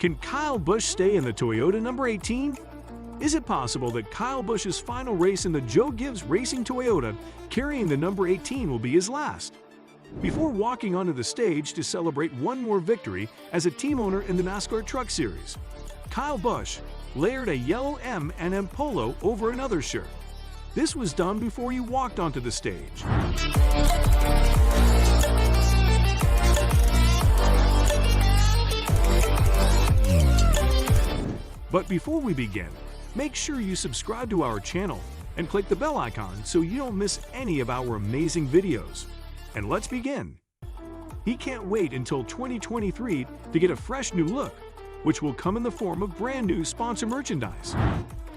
Can Kyle Busch stay in the Toyota number 18? Is it possible that Kyle Busch's final race in the Joe Gibbs Racing Toyota carrying the number 18 will be his last? Before walking onto the stage to celebrate one more victory as a team owner in the NASCAR Truck Series, Kyle Busch layered a yellow M&M polo over another shirt. This was done before he walked onto the stage. But before we begin, make sure you subscribe to our channel and click the bell icon so you don't miss any of our amazing videos. And let's begin. He can't wait until 2023 to get a fresh new look, which will come in the form of brand new sponsor merchandise.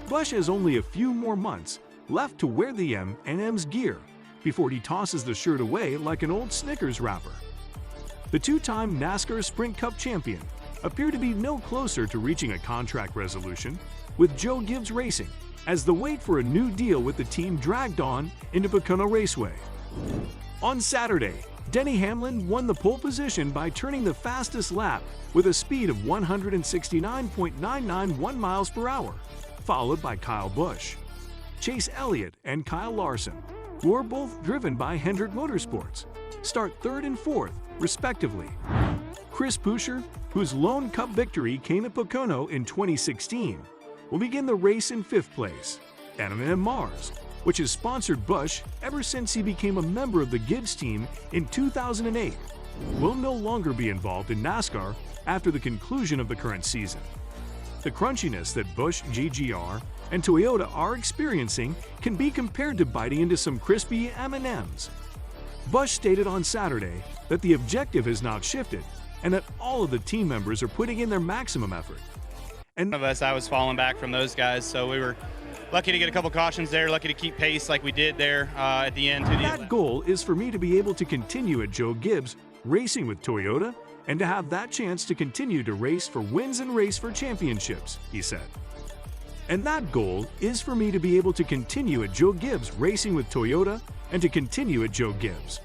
Busch has only a few more months left to wear the M&M's gear before he tosses the shirt away like an old Snickers wrapper. The two-time NASCAR Sprint Cup champion appeared to be no closer to reaching a contract resolution with Joe Gibbs Racing as the wait for a new deal with the team dragged on into Pocono Raceway. On Saturday, Denny Hamlin won the pole position by turning the fastest lap with a speed of 169.991 miles per hour, followed by Kyle Busch, Chase Elliott, and Kyle Larson, who are both driven by Hendrick Motorsports, start third and fourth, respectively. Chris Buescher, whose lone Cup victory came at Pocono in 2016, will begin the race in fifth place. M&M Mars, which has sponsored Busch ever since he became a member of the Gibbs team in 2008, will no longer be involved in NASCAR after the conclusion of the current season. The crunchiness that Busch, GGR, and Toyota are experiencing can be compared to biting into some crispy M&Ms. Busch stated on Saturday that the objective has not shifted and that all of the team members are putting in their maximum effort. And of us, I was falling back from those guys, so we were lucky to get a couple cautions there, lucky to keep pace like we did there at the end. That goal is for me to be able to continue at Joe Gibbs racing with Toyota and to have that chance to continue to race for wins and race for championships, he said. And that goal is for me to be able to continue at Joe Gibbs racing with Toyota and to continue at Joe Gibbs.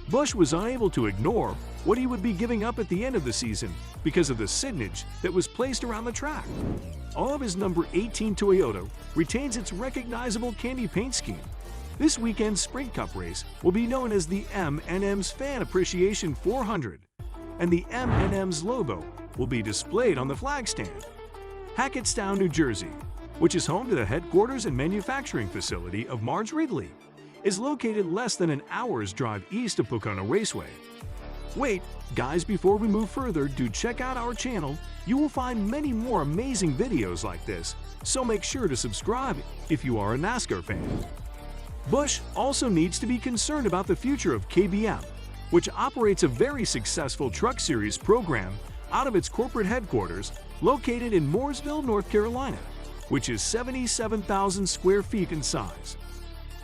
Busch was unable to ignore what he would be giving up at the end of the season because of the signage that was placed around the track. All of his number 18 Toyota retains its recognizable candy paint scheme. This weekend's Sprint Cup race will be known as the M&M's Fan Appreciation 400, and the M&M's logo will be displayed on the flag stand. Hackettstown, New Jersey, which is home to the headquarters and manufacturing facility of Mars Wrigley, is located less than an hour's drive east of Pocono Raceway. Wait, guys, before we move further, do check out our channel. You will find many more amazing videos like this, so make sure to subscribe if you are a NASCAR fan. Busch also needs to be concerned about the future of KBM, which operates a very successful Truck Series program out of its corporate headquarters located in Mooresville, North Carolina, which is 77,000 square feet in size.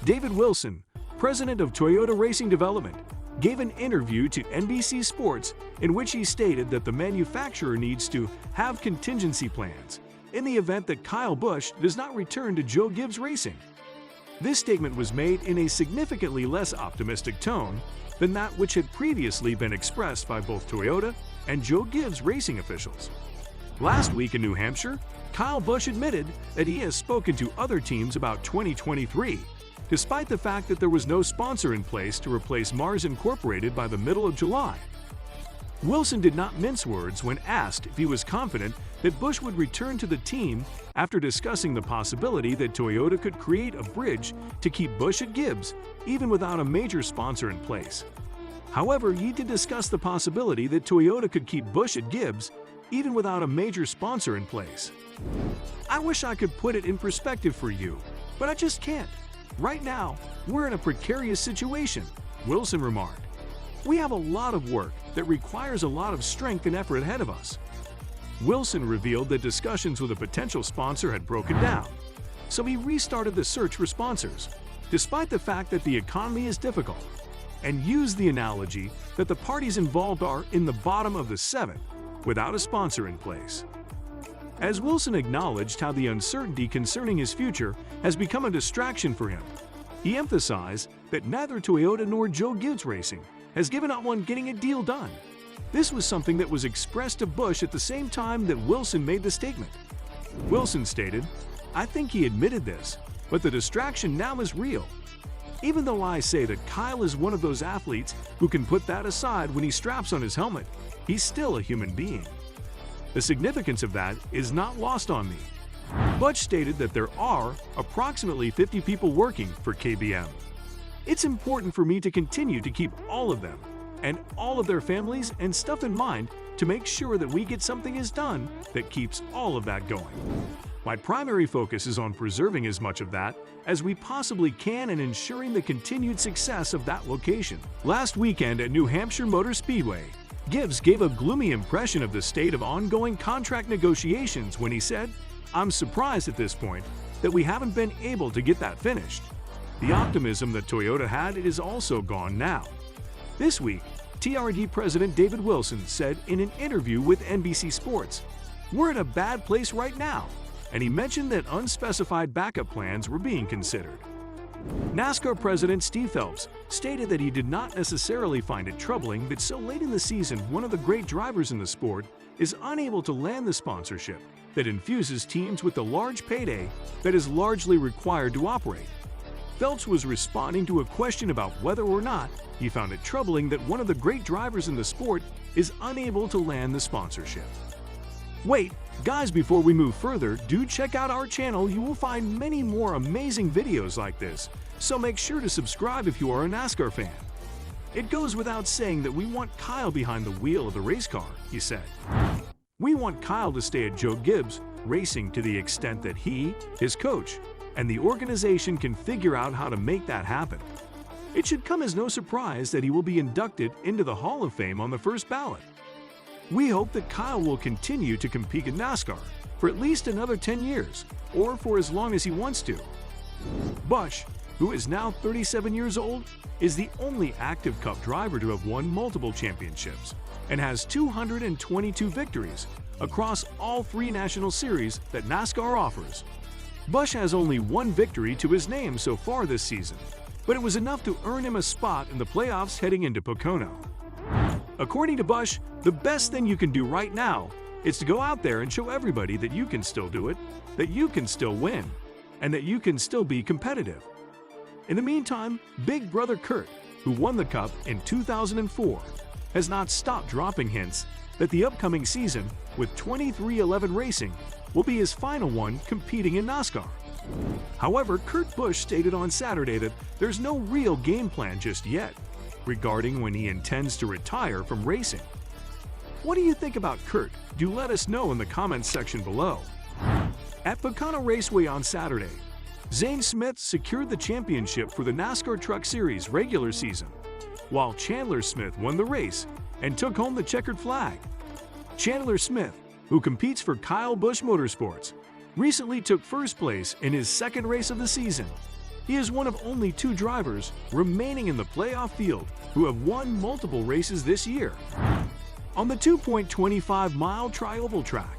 David Wilson, president of Toyota Racing Development, gave an interview to NBC Sports in which he stated that the manufacturer needs to have contingency plans in the event that Kyle Busch does not return to Joe Gibbs Racing. This statement was made in a significantly less optimistic tone than that which had previously been expressed by both Toyota and Joe Gibbs Racing officials. Last week in New Hampshire, Kyle Busch admitted that he has spoken to other teams about 2023, despite the fact that there was no sponsor in place to replace Mars Incorporated by the middle of July. Wilson did not mince words when asked if he was confident that Busch would return to the team after discussing the possibility that Toyota could create a bridge to keep Busch at Gibbs, even without a major sponsor in place. However, he did discuss the possibility that Toyota could keep Busch at Gibbs, even without a major sponsor in place. I wish I could put it in perspective for you, but I just can't. Right now, we're in a precarious situation, Wilson remarked. We have a lot of work that requires a lot of strength and effort ahead of us. Wilson revealed that discussions with a potential sponsor had broken down, so he restarted the search for sponsors, despite the fact that the economy is difficult, and used the analogy that the parties involved are in the bottom of the seventh without a sponsor in place. As Wilson acknowledged how the uncertainty concerning his future has become a distraction for him, he emphasized that neither Toyota nor Joe Gibbs Racing has given up on getting a deal done. This was something that was expressed to Busch at the same time that Wilson made the statement. Wilson stated, "I think he admitted this, but the distraction now is real. Even though I say that Kyle is one of those athletes who can put that aside when he straps on his helmet, he's still a human being. The significance of that is not lost on me." Busch stated that there are approximately 50 people working for KBM. "It's important for me to continue to keep all of them and all of their families and stuff in mind to make sure that we get something is done that keeps all of that going. My primary focus is on preserving as much of that as we possibly can and ensuring the continued success of that location." Last weekend at New Hampshire Motor Speedway, Gibbs gave a gloomy impression of the state of ongoing contract negotiations when he said, "I'm surprised at this point that we haven't been able to get that finished." The optimism that Toyota had is also gone now. This week, TRD President David Wilson said in an interview with NBC Sports, "We're in a bad place right now," and he mentioned that unspecified backup plans were being considered. NASCAR President Steve Phelps stated that he did not necessarily find it troubling that so late in the season one of the great drivers in the sport is unable to land the sponsorship that infuses teams with the large payday that is largely required to operate. Phelps was responding to a question about whether or not he found it troubling that one of the great drivers in the sport is unable to land the sponsorship. Wait, guys, before we move further, do check out our channel. You will find many more amazing videos like this, so make sure to subscribe if you are a NASCAR fan. "It goes without saying that we want Kyle behind the wheel of the race car," he said. "We want Kyle to stay at Joe Gibbs Racing to the extent that he, his coach, and the organization can figure out how to make that happen. It should come as no surprise that he will be inducted into the Hall of Fame on the first ballot. We hope that Kyle will continue to compete in NASCAR for at least another 10 years, or for as long as he wants to." Busch, who is now 37 years old, is the only active Cup driver to have won multiple championships and has 222 victories across all 3 national series that NASCAR offers. Busch has only 1 victory to his name so far this season, but it was enough to earn him a spot in the playoffs heading into Pocono. According to Busch, the best thing you can do right now is to go out there and show everybody that you can still do it, that you can still win, and that you can still be competitive. In the meantime, Big Brother Kurt, who won the Cup in 2004, has not stopped dropping hints that the upcoming season with 2311 Racing will be his final one competing in NASCAR. However, Kurt Busch stated on Saturday that there's no real game plan just yet regarding when he intends to retire from racing. What do you think about Kurt? Do let us know in the comments section below. At Pocono Raceway on Saturday, Zane Smith secured the championship for the NASCAR Truck Series regular season, while Chandler Smith won the race and took home the checkered flag. Chandler Smith, who competes for Kyle Busch Motorsports, recently took first place in his second race of the season. He is one of only 2 drivers remaining in the playoff field who have won multiple races this year. On the 2.25-mile tri-oval track,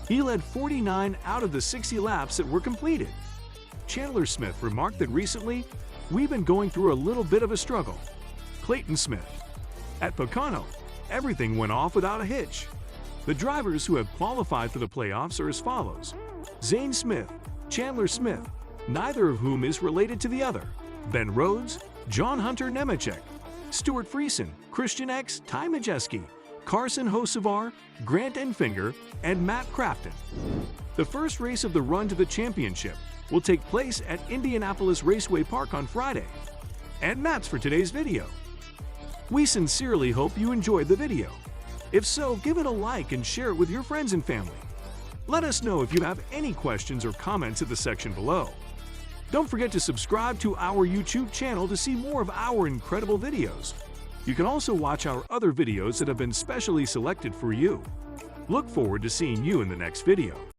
he led 49 out of the 60 laps that were completed. Chandler Smith remarked that recently, "We've been going through a little bit of a struggle." Clayton Smith: "At Pocono, everything went off without a hitch." The drivers who have qualified for the playoffs are as follows: Zane Smith, Chandler Smith, neither of whom is related to the other, Ben Rhodes, John Hunter Nemechek, Stuart Friesen, Christian X, Ty Majeski, Carson Hocevar, Grant Enfinger, and Matt Crafton. The first race of the run to the championship will take place at Indianapolis Raceway Park on Friday. And that's for today's video. We sincerely hope you enjoyed the video. If so, give it a like and share it with your friends and family. Let us know if you have any questions or comments in the section below. Don't forget to subscribe to our YouTube channel to see more of our incredible videos. You can also watch our other videos that have been specially selected for you. Look forward to seeing you in the next video.